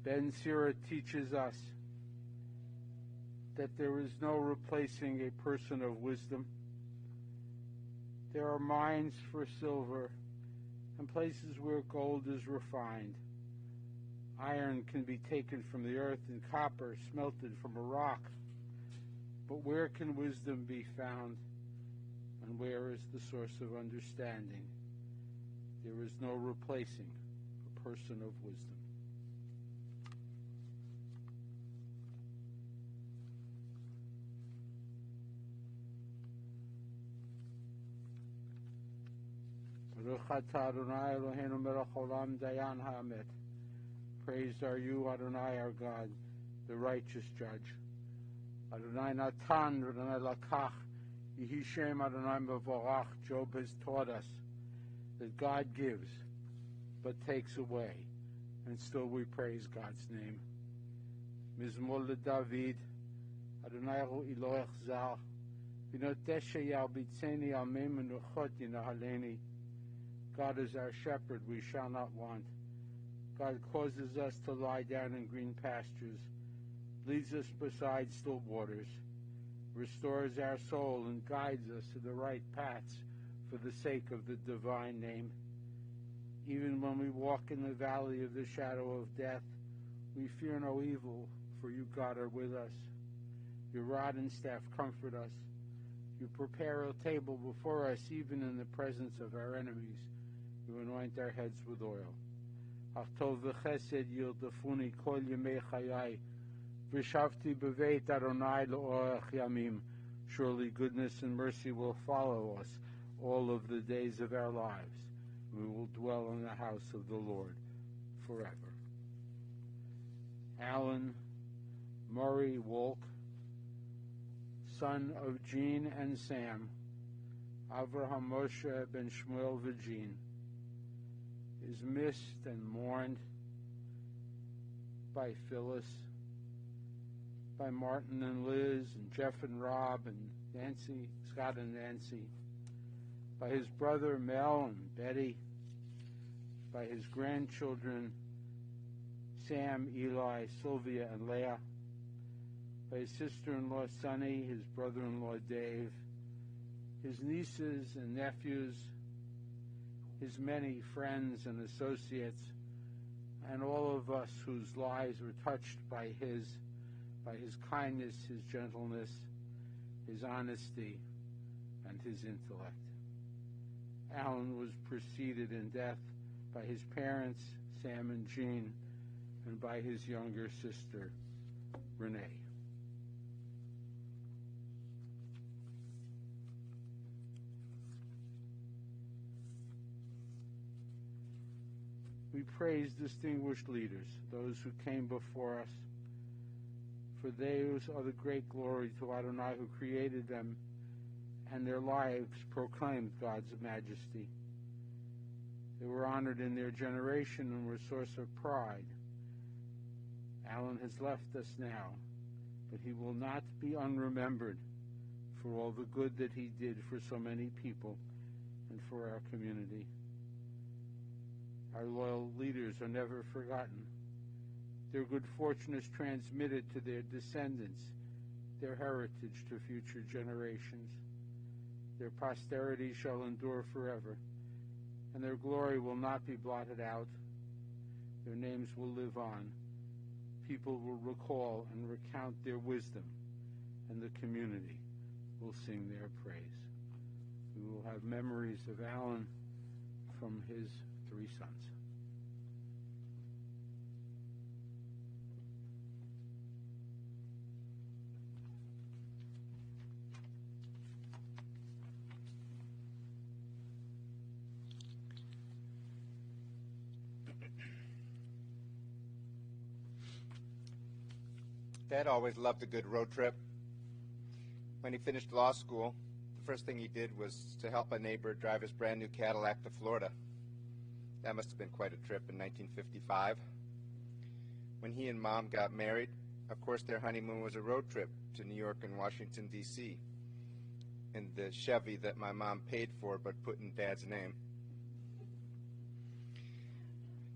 Ben Sira teaches us that there is no replacing a person of wisdom. There are mines for silver and places where gold is refined. Iron can be taken from the earth and copper smelted from a rock. But where can wisdom be found? And where is the source of understanding? There is no replacing a person of wisdom. Praised are you, Adonai, our God, the righteous judge. Adonai Natan, Adonai Lakach, Yehi Shem Adonai Mevorach. Job has taught us that God gives, but takes away, and still we praise God's name. Mizmor LeDavid, Adonai Hu Eloach Zal, V'noteshe Yalbitzeni Al Mei Menuchot Yinahaleni. God is our shepherd, we shall not want. God causes us to lie down in green pastures, leads us beside still waters, restores our soul and guides us to the right paths for the sake of the divine name. Even when we walk in the valley of the shadow of death, we fear no evil, for you, God, are with us. Your rod and staff comfort us. You prepare a table before us, even in the presence of our enemies. You anoint our heads with oil. Achtov v'chesed yildafuni kol yemei chayai, v'shavti b'veit Adonai l'orach yamim. Surely goodness and mercy will follow us all of the days of our lives. We will dwell in the house of the Lord forever. Alan Murray Wolk, son of Jean and Sam, Avraham Moshe ben Shmuel v'Jean, is missed and mourned by Phyllis, by Martin and Liz, and Jeff and Rob, and Nancy, Scott and Nancy, by his brother Mel and Betty, by his grandchildren Sam, Eli, Sylvia, and Leah, by his sister-in-law Sunny, his brother-in-law Dave, his nieces and nephews, his many friends and associates, and all of us whose lives were touched by his kindness, his gentleness, his honesty, and his intellect. Alan was preceded in death by his parents, Sam and Jean, and by his younger sister, Renee. We praise distinguished leaders, those who came before us, for those are the great glory to Adonai who created them, and their lives proclaimed God's majesty. They were honored in their generation and were a source of pride. Alan has left us now, but he will not be unremembered for all the good that he did for so many people and for our community. Our loyal leaders are never forgotten. Their good fortune is transmitted to their descendants, their heritage to future generations. Their posterity shall endure forever, and their glory will not be blotted out. Their names will live on. People will recall and recount their wisdom, and the community will sing their praise. We will have memories of Alan from his 3 sons. Dad always loved a good road trip. When he finished law school, the first thing he did was to help a neighbor drive his brand new Cadillac to Florida. That must have been quite a trip in 1955. When he and Mom got married, of course their honeymoon was a road trip to New York and Washington, D.C. in the Chevy that my mom paid for but put in Dad's name.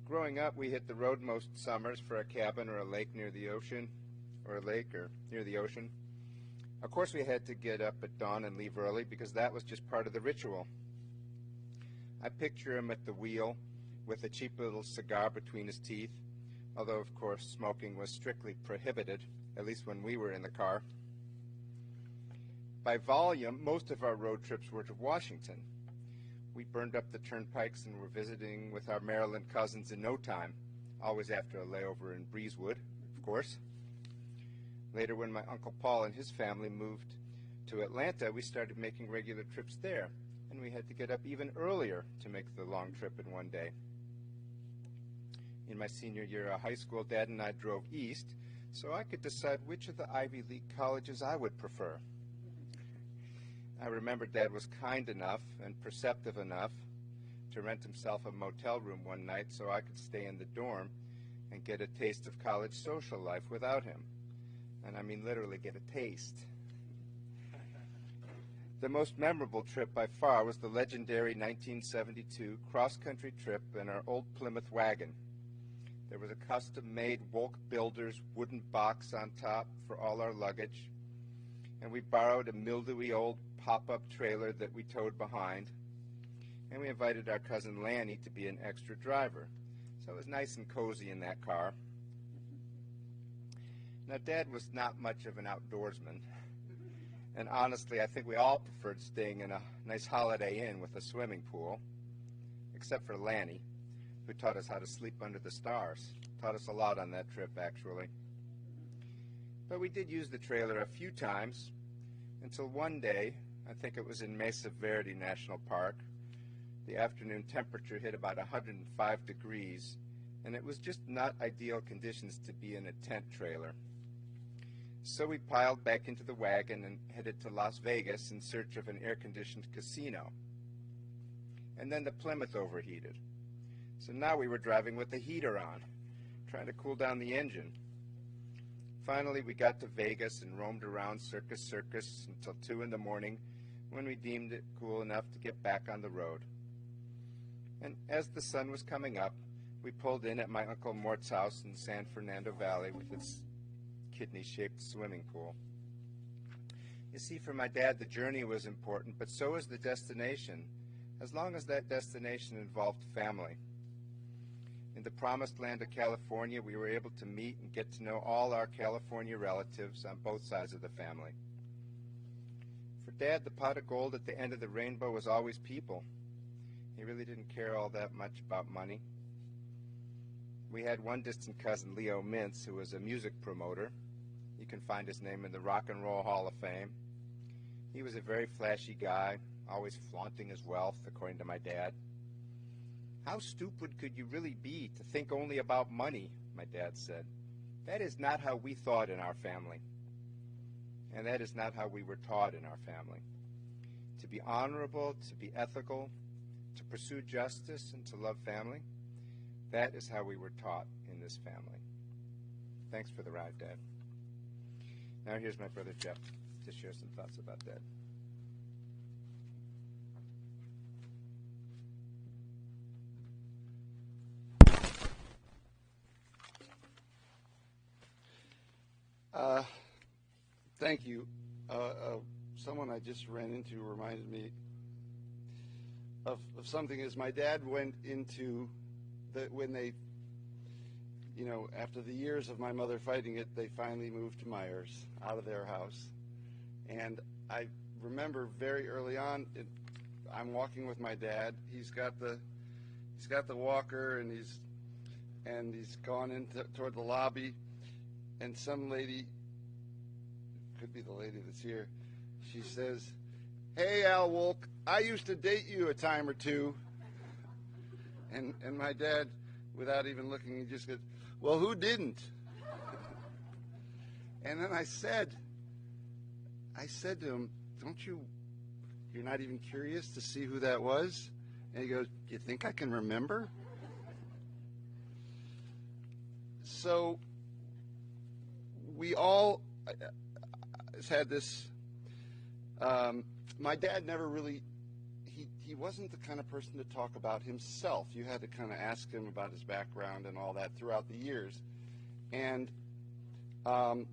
Growing up, we hit the road most summers for a cabin or a lake near the ocean, or a lake or near the ocean. Of course, we had to get up at dawn and leave early because that was just part of the ritual. I picture him at the wheel with a cheap little cigar between his teeth, although, of course, smoking was strictly prohibited, at least when we were in the car. By volume, most of our road trips were to Washington. We burned up the turnpikes and were visiting with our Maryland cousins in no time, always after a layover in Breezewood, of course. Later, when my Uncle Paul and his family moved to Atlanta, we started making regular trips there, and we had to get up even earlier to make the long trip in one day. In my senior year of high school, Dad and I drove east so I could decide which of the Ivy League colleges I would prefer. I remember Dad was kind enough and perceptive enough to rent himself a motel room one night so I could stay in the dorm and get a taste of college social life without him. And I mean literally get a taste. The most memorable trip by far was the legendary 1972 cross-country trip in our old Plymouth wagon. There was a custom-made Wolk Builders wooden box on top for all our luggage, and we borrowed a mildewy old pop-up trailer that we towed behind, and we invited our cousin Lanny to be an extra driver. So it was nice and cozy in that car. Now, Dad was not much of an outdoorsman, and honestly, I think we all preferred staying in a nice Holiday Inn with a swimming pool, except for Lanny, who taught us how to sleep under the stars. Taught us a lot on that trip, actually. But we did use the trailer a few times, until one day, I think it was in Mesa Verde National Park, the afternoon temperature hit about 105 degrees, and it was just not ideal conditions to be in a tent trailer. So we piled back into the wagon and headed to Las Vegas in search of an air-conditioned casino. And then the Plymouth overheated. So now we were driving with the heater on, trying to cool down the engine. Finally, we got to Vegas and roamed around Circus until 2 in the morning when we deemed it cool enough to get back on the road. And as the sun was coming up, we pulled in at my Uncle Mort's house in San Fernando Valley with its kidney-shaped swimming pool. You see, for my dad, the journey was important, but so was the destination, as long as that destination involved family. In the promised land of California, we were able to meet and get to know all our California relatives on both sides of the family. For Dad, the pot of gold at the end of the rainbow was always people. He really didn't care all that much about money. We had one distant cousin, Leo Mintz, who was a music promoter. You can find his name in the Rock and Roll Hall of Fame. He was a very flashy guy, always flaunting his wealth, according to my dad. How stupid could you really be to think only about money, my dad said. That is not how we thought in our family. And that is not how we were taught in our family. To be honorable, to be ethical, to pursue justice, and to love family, that is how we were taught in this family. Thanks for the ride, Dad. Now here's my brother Jeff to share some thoughts about Dad. Thank you. Someone I just ran into reminded me of something. As my dad went into when they, after the years of my mother fighting it, they finally moved to Myers, out of their house. And I remember very early on, I'm walking with my dad. He's got the walker, and he's gone into toward the lobby, and some lady, could be the lady that's here, she says, "Hey, Al Wolk, I used to date you a time or two." And my dad, without even looking, he just goes, "Well, who didn't?" And then I said to him, you're not even curious to see who that was? And he goes, "You think I can remember?" So we all had this, my dad never really, he wasn't the kind of person to talk about himself. You had to kind of ask him about his background and all that throughout the years. And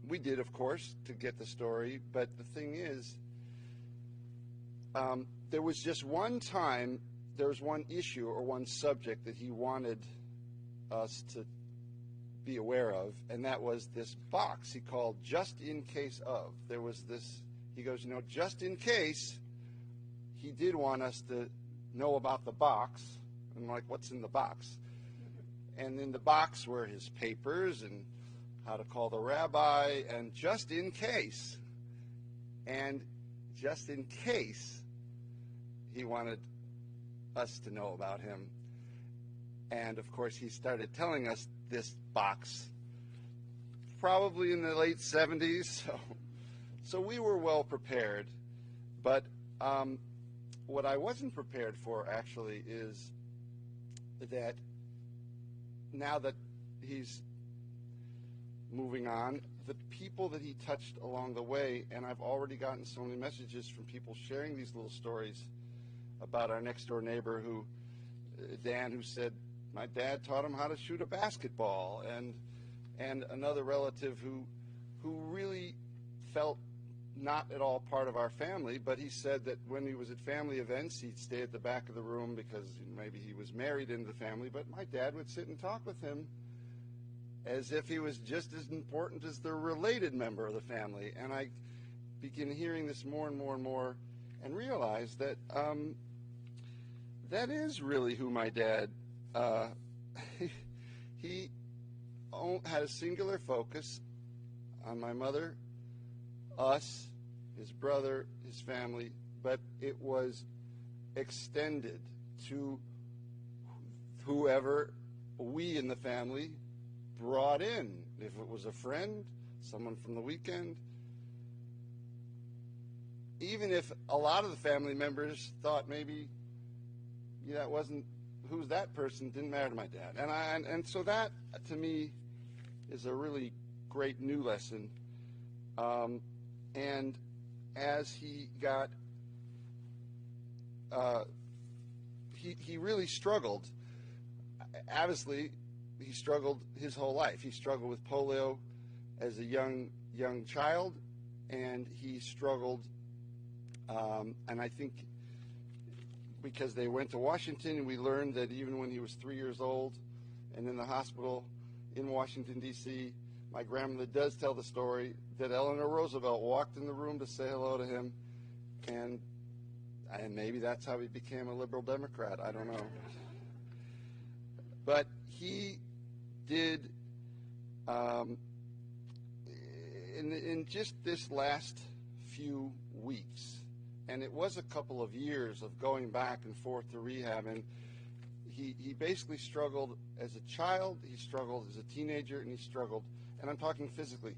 we did, of course, to get the story. But the thing is, there was just one time, there was one issue or one subject that he wanted us to be aware of, and that was this box he called just in case of. There was this, he goes, just in case, he did want us to know about the box. I'm like, what's in the box? And in the box were his papers and how to call the rabbi, and just in case. And just in case, he wanted us to know about him. And of course, he started telling us this box probably in the late 70s. So we were well prepared. But what I wasn't prepared for, actually, is that now that he's moving on, the people that he touched along the way, and I've already gotten so many messages from people sharing these little stories about our next door neighbor who, Dan, who said, my dad taught him how to shoot a basketball, and another relative who really felt not at all part of our family, but he said that when he was at family events, he'd stay at the back of the room because maybe he was married into the family, but my dad would sit and talk with him as if he was just as important as the related member of the family. And I began hearing this more and more and more and realized that that is really who my dad, he had a singular focus on my mother, us, his brother, his family, but it was extended to whoever we in the family brought in. If it was a friend, someone from the weekend, even if a lot of the family members thought maybe that wasn't, who's that person, didn't matter to my dad. And so that, to me, is a really great new lesson. And as he got, he really struggled. Obviously, he struggled his whole life. He struggled with polio as a young child, and he struggled, and I think because they went to Washington, and we learned that even when he was 3 years old and in the hospital in Washington, D.C., my grandmother does tell the story that Eleanor Roosevelt walked in the room to say hello to him, and maybe that's how he became a liberal Democrat. I don't know. But he did, in just this last few weeks, and it was a couple of years of going back and forth to rehab, and he basically struggled as a child, he struggled as a teenager, and he struggled, and I'm talking physically,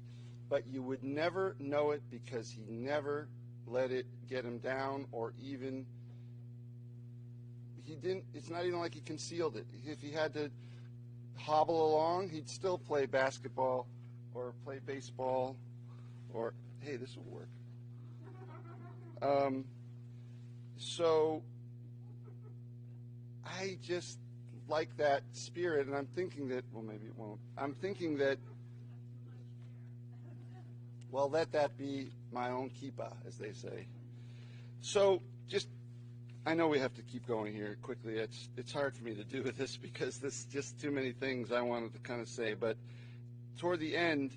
but you would never know it because he never let it get him down, or even, he didn't, it's not even like he concealed it. If he had to hobble along, he'd still play basketball or play baseball, or, hey, this will work. So I just like that spirit, and I'm thinking that, well, maybe it won't. I'm thinking that, well, let that be my own kippah, as they say. So just, I know we have to keep going here quickly. It's hard for me to do this because there's just too many things I wanted to kind of say. But toward the end,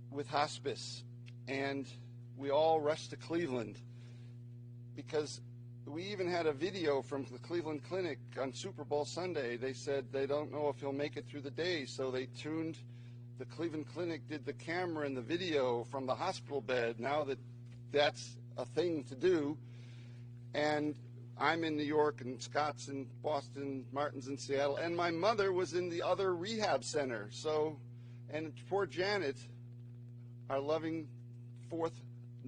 with hospice, and we all rushed to Cleveland because we even had a video from the Cleveland Clinic on Super Bowl Sunday. They said they don't know if he'll make it through the day, so they tuned, the Cleveland Clinic did the camera and the video from the hospital bed, now that that's a thing to do. And I'm in New York, and Scott's in Boston, Martin's in Seattle, and my mother was in the other rehab center. So, and poor Janet, our loving fourth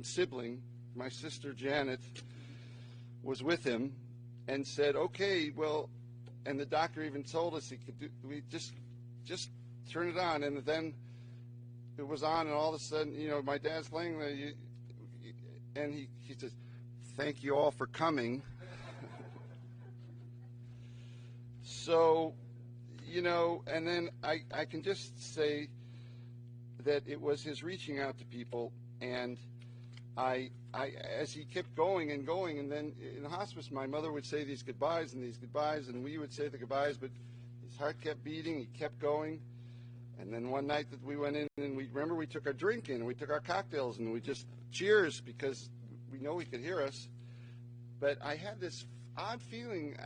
sibling, my sister Janet, was with him and said, okay, well, and the doctor even told us he could do, we just turn it on, and then it was on, and all of a sudden, my dad's playing, and he says, thank you all for coming. So, and then I can just say that it was his reaching out to people, and I as he kept going and going, and then in hospice, my mother would say these goodbyes, and we would say the goodbyes, but his heart kept beating, he kept going. And then one night that we went in, and we took our drink in, and we took our cocktails, and we just cheers because we know he could hear us. But I had this odd feeling.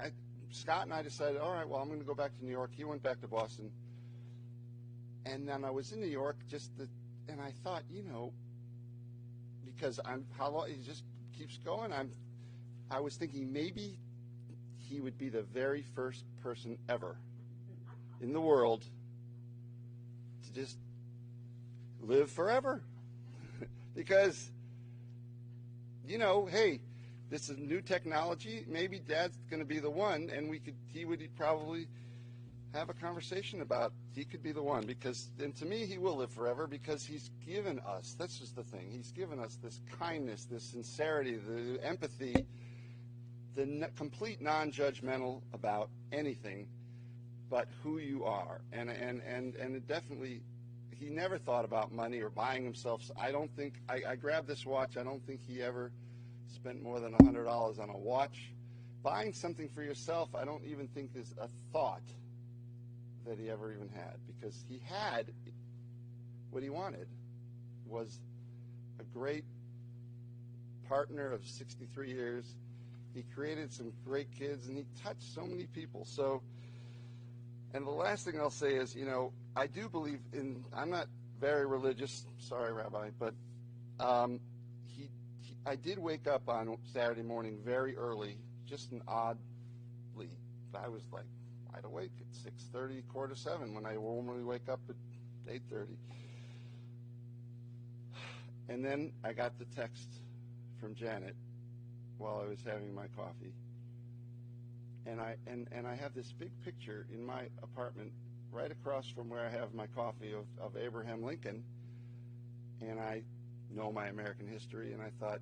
Scott and I decided, all right, well, I'm going to go back to New York. He went back to Boston. And then I was in New York and I thought, because how long, he just keeps going. I was thinking maybe he would be the very first person ever in the world to just live forever. Because, hey, this is new technology. Maybe Dad's going to be the one, and he would probably have a conversation about he could be the one, and to me, he will live forever because he's given us, that's just the thing, he's given us this kindness, this sincerity, the empathy, the complete non-judgmental about anything but who you are. And it definitely, he never thought about money or buying himself. I don't think, I grabbed this watch, I don't think he ever spent more than $100 on a watch. Buying something for yourself, I don't even think is a thought that he ever even had, because he had what he wanted was a great partner of 63 years. He created some great kids, and he touched so many people. So, and the last thing I'll say is, I do believe in, I'm not very religious, sorry, Rabbi, but I did wake up on Saturday morning very early, just oddly, I was like wide awake at 6:30, 6:45, when I normally wake up at 8:30. And then I got the text from Janet while I was having my coffee. And I have this big picture in my apartment right across from where I have my coffee of Abraham Lincoln. And I know my American history, and I thought,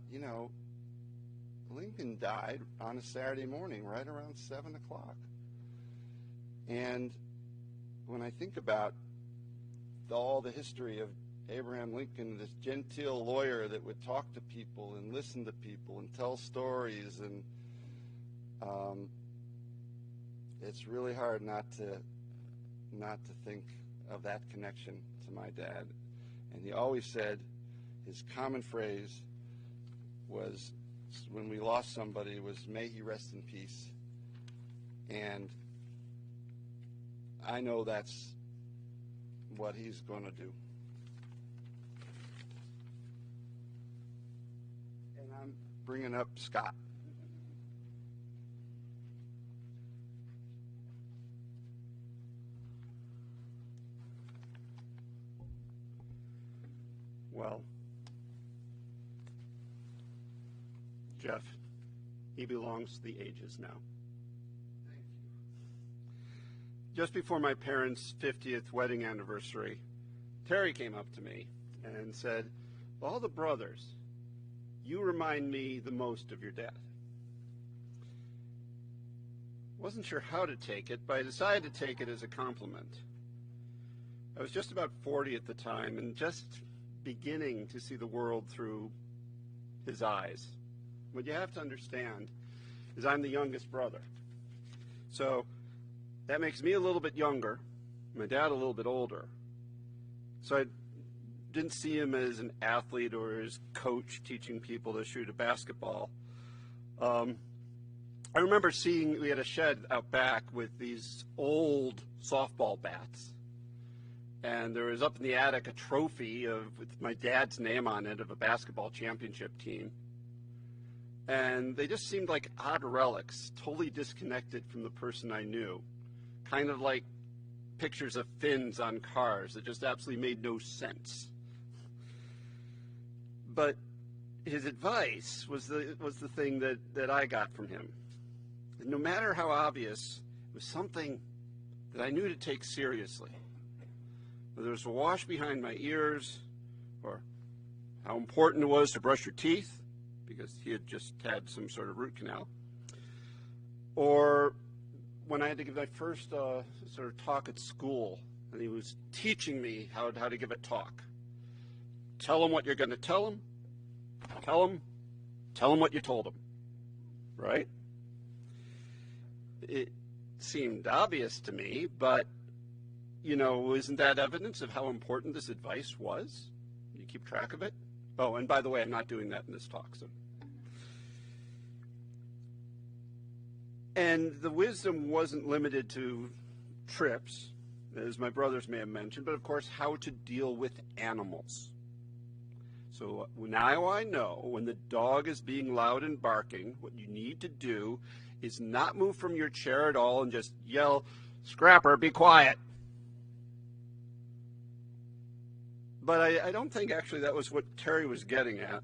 Lincoln died on a Saturday morning right around 7 o'clock. And when I think about all the history of Abraham Lincoln, this genteel lawyer that would talk to people and listen to people and tell stories, and it's really hard not to think of that connection to my dad. And he always said, his common phrase was, when we lost somebody, was, may he rest in peace. And I know that's what he's going to do. And I'm bringing up Scott. Well, Jeff, he belongs to the ages now. Thank you. Just before my parents' 50th wedding anniversary, Terry came up to me and said, of all the brothers, you remind me the most of your dad. Wasn't sure how to take it, but I decided to take it as a compliment. I was just about 40 at the time and just beginning to see the world through his eyes. What you have to understand is I'm the youngest brother. So that makes me a little bit younger, my dad a little bit older. So I didn't see him as an athlete or as coach teaching people to shoot a basketball. I remember we had a shed out back with these old softball bats. And there was up in the attic a trophy with my dad's name on it of a basketball championship team. And they just seemed like odd relics, totally disconnected from the person I knew. Kind of like pictures of fins on cars that just absolutely made no sense. But his advice was the thing that I got from him. And no matter how obvious, it was something that I knew to take seriously. Whether it was a wash behind my ears, or how important it was to brush your teeth, because he had just had some sort of root canal, or when I had to give my first sort of talk at school, and he was teaching me how to give a talk. Tell them what you're going to tell them. Tell them what you told them. Right? It seemed obvious to me, but, you know, isn't that evidence of how important this advice was? You keep track of it? Oh, and by the way, I'm not doing that in this talk. So. And the wisdom wasn't limited to trips, as my brothers may have mentioned, but of course how to deal with animals. So now I know when the dog is being loud and barking, what you need to do is not move from your chair at all and just yell, "Scrapper, be quiet." But I don't think actually that was what Terry was getting at.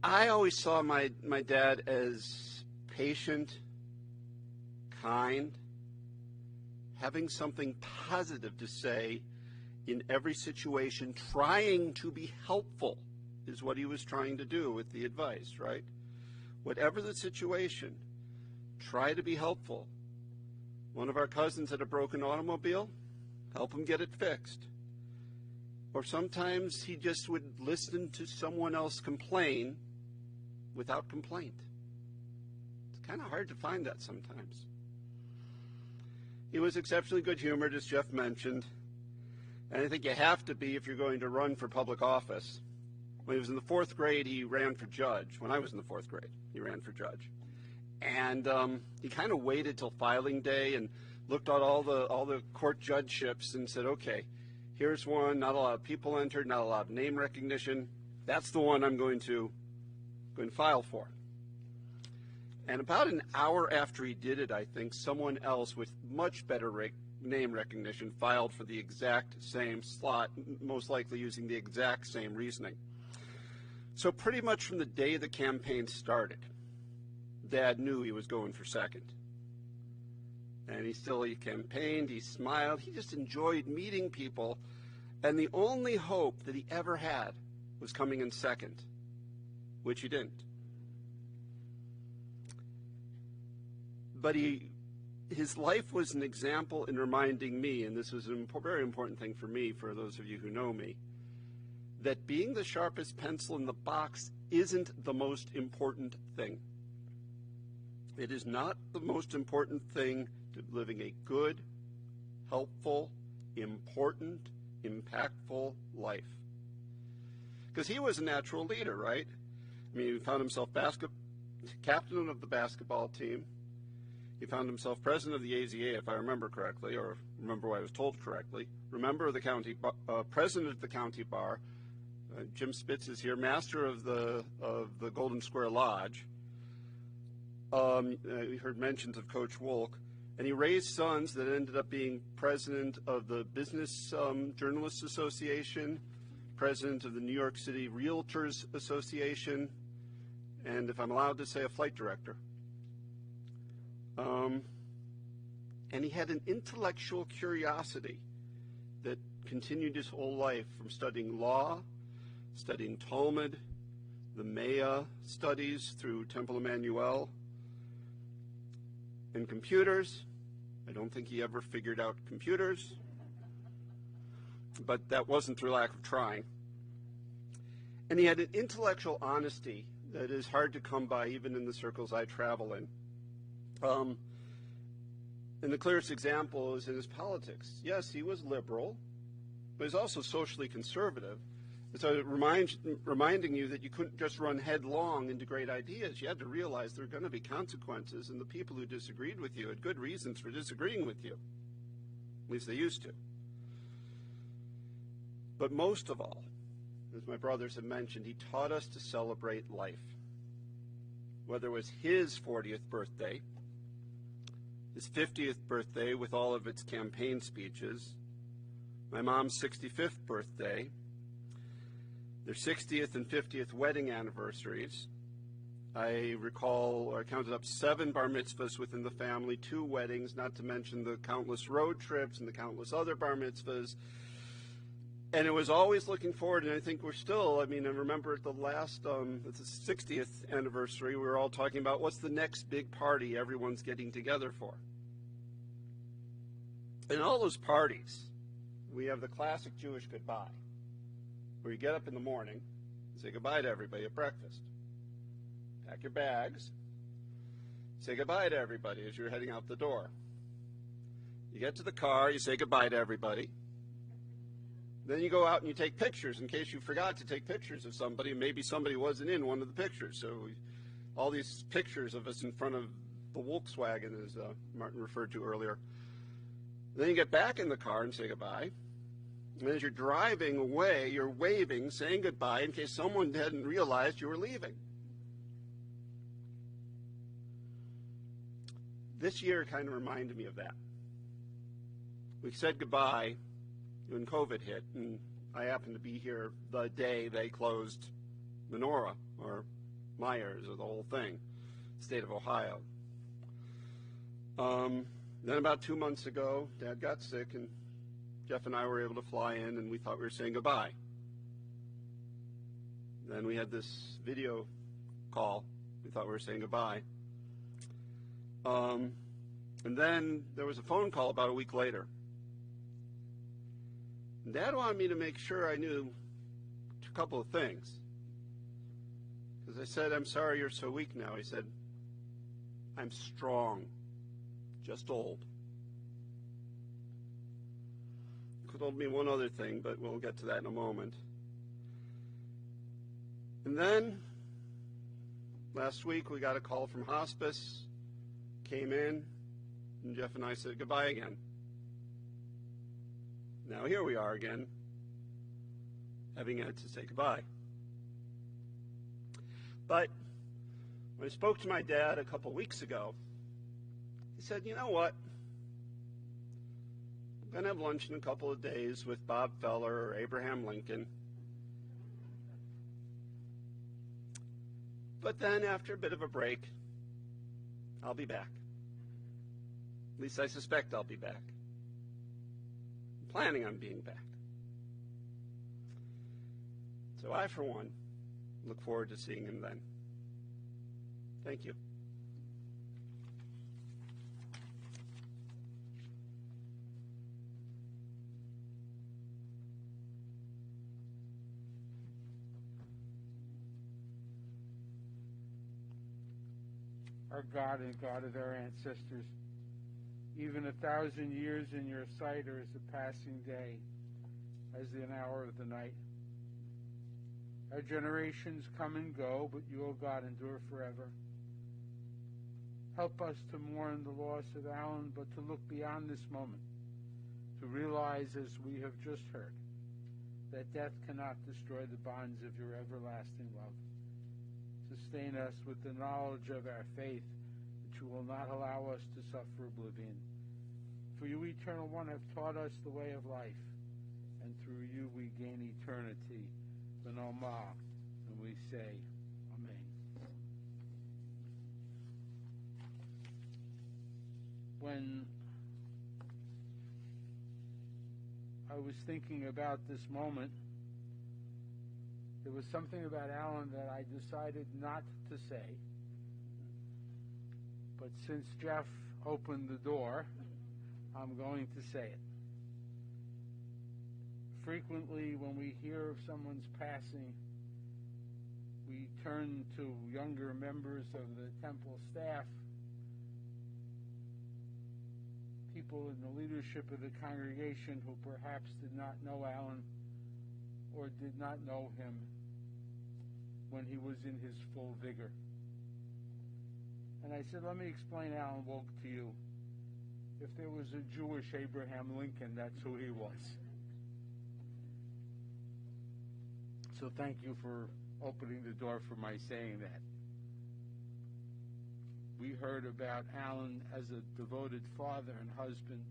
I always saw my dad as patient, kind, having something positive to say in every situation, trying to be helpful is what he was trying to do with the advice, right? Whatever the situation, try to be helpful. One of our cousins had a broken automobile, help him get it fixed. Or sometimes he just would listen to someone else complain without complaint. It's kind of hard to find that sometimes. He was exceptionally good-humored, as Jeff mentioned, and I think you have to be if you're going to run for public office. When he was in the 4th grade, he ran for judge. When I was in the 4th grade, he ran for judge. And he kind of waited till filing day and looked at all the court judgeships and said, okay, here's one, not a lot of people entered, not a lot of name recognition. That's the one I'm going to file for. And about an hour after he did it, I think, someone else with much better name recognition filed for the exact same slot, most likely using the exact same reasoning. So pretty much from the day the campaign started, Dad knew he was going for second. And he campaigned, he smiled, he just enjoyed meeting people, and the only hope that he ever had was coming in second, which he didn't. But his life was an example in reminding me, and this was a very important thing for me, for those of you who know me, that being the sharpest pencil in the box isn't the most important thing. It is not the most important thing to living a good, helpful, important, impactful life. Because he was a natural leader, right? I mean, he found himself captain of the basketball team. He found himself president of the AZA, if I remember correctly, or remember what I was told correctly. President of the county bar. Jim Spitz is here, master of the Golden Square Lodge. We heard mentions of Coach Wolk. And he raised sons that ended up being president of the Business Journalists Association, president of the New York City Realtors Association, and if I'm allowed to say, a flight director. And he had an intellectual curiosity that continued his whole life, from studying law, studying Talmud, the Maya studies through Temple Emmanuel, and computers. I don't think he ever figured out computers, but that wasn't through lack of trying. And he had an intellectual honesty that is hard to come by even in the circles I travel in. And the clearest example is in his politics. Yes, he was liberal, but he's also socially conservative. And so it reminding you that you couldn't just run headlong into great ideas. You had to realize there are going to be consequences, and the people who disagreed with you had good reasons for disagreeing with you. At least they used to. But most of all, as my brothers have mentioned, he taught us to celebrate life. Whether it was his 40th birthday, his 50th birthday with all of its campaign speeches, my mom's 65th birthday, their 60th and 50th wedding anniversaries. I counted up 7 bar mitzvahs within the family, 2 weddings, not to mention the countless road trips and the countless other bar mitzvahs. And it was always looking forward, and I think we're still, I remember at the last, it's the 60th anniversary, we were all talking about what's the next big party everyone's getting together for. In all those parties, we have the classic Jewish goodbye, where you get up in the morning and say goodbye to everybody at breakfast. Pack your bags, say goodbye to everybody as you're heading out the door. You get to the car, you say goodbye to everybody. Then you go out and you take pictures in case you forgot to take pictures of somebody, and maybe somebody wasn't in one of the pictures. So all these pictures of us in front of the Volkswagen, as Martin referred to earlier. Then you get back in the car and say goodbye. And as you're driving away, you're waving, saying goodbye in case someone hadn't realized you were leaving. This year kind of reminded me of that. We said goodbye when COVID hit, and I happened to be here the day they closed Menorah, or Myers, or the whole thing, state of Ohio. Then about 2 months ago, Dad got sick, and Jeff and I were able to fly in, and we thought we were saying goodbye. Then we had this video call. We thought we were saying goodbye. And then there was a phone call about a week later. And Dad wanted me to make sure I knew a couple of things. Because I said, "I'm sorry you're so weak now." He said, "I'm strong, just old." He told me one other thing, but we'll get to that in a moment. And then, last week, we got a call from hospice, came in, and Jeff and I said goodbye again. Now here we are again, having had to say goodbye. But when I spoke to my dad a couple weeks ago, he said, "You know what? I'm going to have lunch in a couple of days with Bob Feller or Abraham Lincoln. But then after a bit of a break, I'll be back. At least I suspect I'll be back. I'm planning on being back." So I, for one, look forward to seeing him then. Thank you. Our God and God of our ancestors, even 1,000 years in your sight are as a passing day, as an hour of the night. Our generations come and go, but you, O God, endure forever. Help us to mourn the loss of Alan, but to look beyond this moment, to realize, as we have just heard, that death cannot destroy the bonds of your everlasting love. Sustain us with the knowledge of our faith, that you will not allow us to suffer oblivion. For you, Eternal One, have taught us the way of life, and through you we gain eternity. V'nomah, and we say, Amen. When I was thinking about this moment, there was something about Alan that I decided not to say. But since Jeff opened the door, I'm going to say it. Frequently, when we hear of someone's passing, we turn to younger members of the temple staff, people in the leadership of the congregation who perhaps did not know Alan or did not know him when he was in his full vigor. And I said, let me explain Alan Wolk to you. If there was a Jewish Abraham Lincoln, that's who he was. So thank you for opening the door for my saying that. We heard about Alan as a devoted father and husband.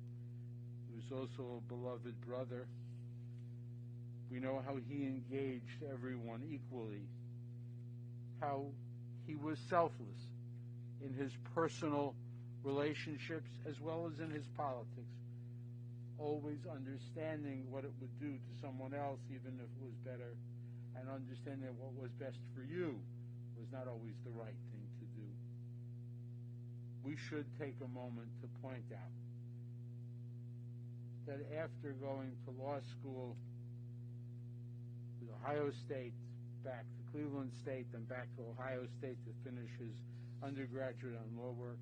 He was also a beloved brother. We know how he engaged everyone equally, how he was selfless in his personal relationships as well as in his politics, always understanding what it would do to someone else, even if it was better, and understanding that what was best for you was not always the right thing to do. We should take a moment to point out that after going to law school with Ohio State, back to Cleveland State, then back to Ohio State to finish his undergraduate on law work,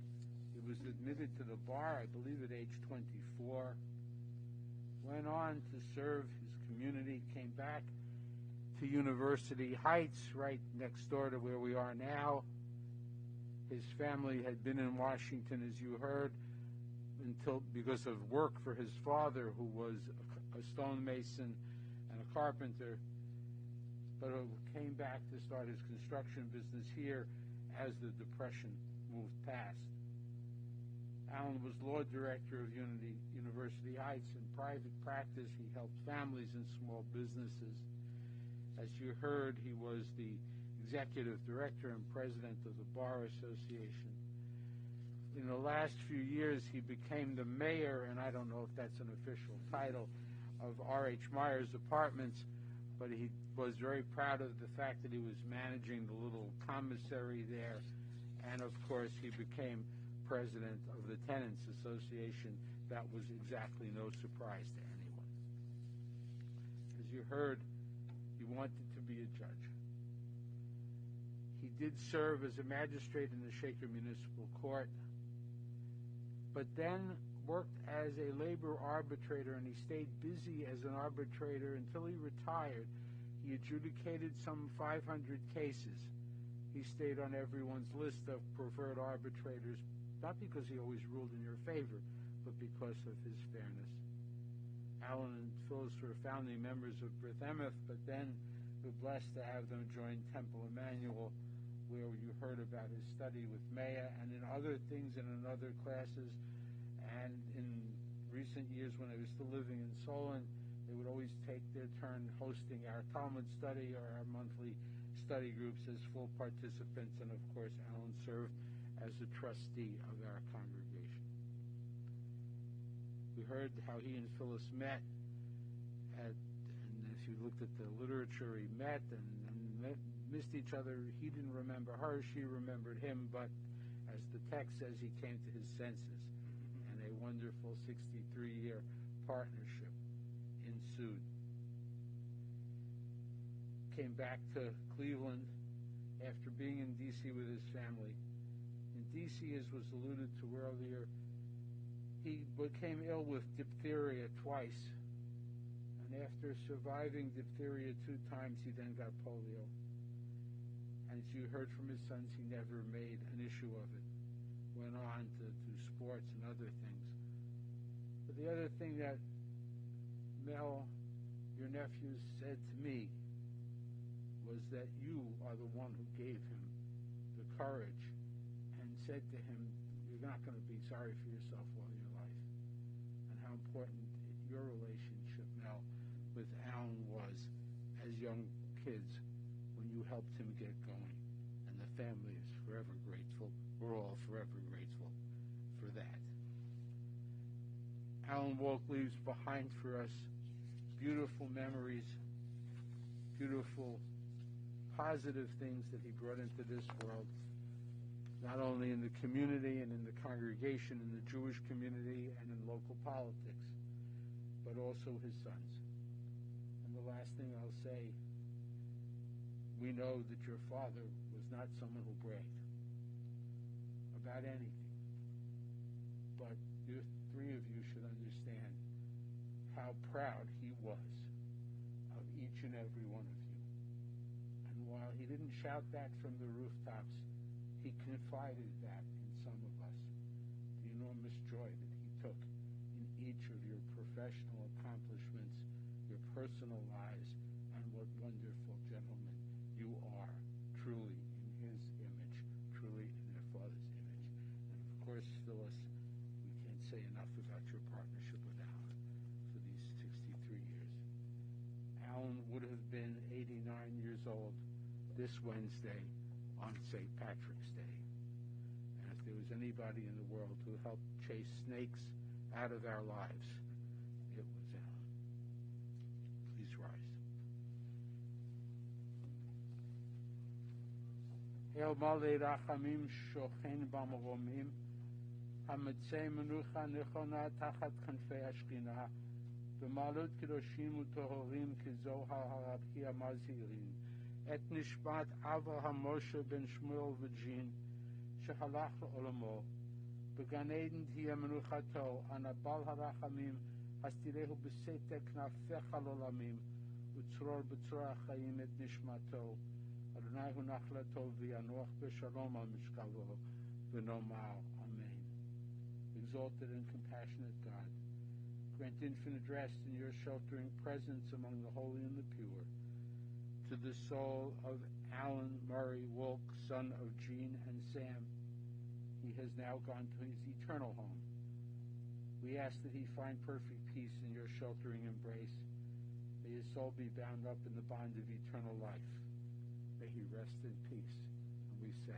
he was admitted to the bar, I believe, at age 24. Went on to serve his community, came back to University Heights, right next door to where we are now. His family had been in Washington, as you heard, until because of work for his father, who was a stonemason and a carpenter, but came back to start his construction business here as the Depression moved past. Alan was law director of University Heights. In private practice, he helped families and small businesses. As you heard, he was the executive director and president of the Bar Association. In the last few years, he became the mayor, and I don't know if that's an official title, of R.H. Meyer's Apartments, but he was very proud of the fact that he was managing the little commissary there, and of course he became president of the Tenants Association. That was exactly no surprise to anyone. As you heard, he wanted to be a judge. He did serve as a magistrate in the Shaker Municipal Court, but then worked as a labor arbitrator, and he stayed busy as an arbitrator until he retired. He adjudicated some 500 cases. He stayed on everyone's list of preferred arbitrators, not because he always ruled in your favor, but because of his fairness. Alan and Phyllis were founding members of B'rith Emeth, but then we're blessed to have them join Temple Emmanuel, where you heard about his study with Maya and in other things and in other classes. And in recent years, when they were still living in Solon, they would always take their turn hosting our Talmud study or our monthly study groups as full participants. And of course, Alan served as a trustee of our congregation. We heard how he and Phyllis met, and if you looked at the literature, he met and missed each other. He didn't remember her, she remembered him, but as the text says, he came to his senses, and a wonderful 63-year partnership ensued. Came back to Cleveland after being in D.C. with his family. In D.C., as was alluded to earlier, he became ill with diphtheria twice, and after surviving diphtheria 2 times, he then got polio. And as you heard from his sons, he never made an issue of it. Went on to sports and other things. But the other thing that Mel, your nephew, said to me was that you are the one who gave him the courage and said to him, you're not going to be sorry for yourself all your life. And how important your relationship, Mel, with Alan was as young kids when you helped him get going. And the family is forever grateful. We're all forever grateful for that. Alan Wolk leaves behind for us beautiful memories, beautiful positive things that he brought into this world, not only in the community and in the congregation, in the Jewish community and in local politics, but also his sons. And the last thing I'll say, we know that your father was not someone who bragged about anything, but you 3 of you should understand how proud he was of each and every one of you. And while he didn't shout that from the rooftops, he confided that in some of us, the enormous joy that he took in each of your professional accomplishments, your personal lives, and what wonderful gentlemen you are, truly in his image, truly in their father's image. And of course, Phyllis, we can't say enough about your partnership with Alan for these 63 years. Alan would have been 89 years old this Wednesday on St. Patrick's Day. And if there was anybody in the world who helped chase snakes out of our lives, El Male Rachamim Shochen Bamoromim, Hamitzei Menucha Nechona Tachat Kanfei Ashkina, B'malut Kedoshim Utohorim Kizohar Harabhi Amazirin, Et Nishmat Avraham Moshe Ben Shmuel V'Jin, Shehalach Olamo, B'Gan Eden Tia Menuchato, Anabal Harachamim, Hastirehu B'Setek Nafecha Lolamim, Utzror B'Tzor HaChaim Et Nishmato, Adonai Hu Nachlato V'Yanoch B'Shalom Al Mishkavo, V'Nomar, Amen. Exalted and compassionate God, grant infinite rest in your sheltering presence among the holy and the pure. To the soul of Alan Murray Wolk, son of Jean and Sam, he has now gone to his eternal home. We ask that he find perfect peace in your sheltering embrace. May his soul be bound up in the bond of eternal life. May he rest in peace. And we say,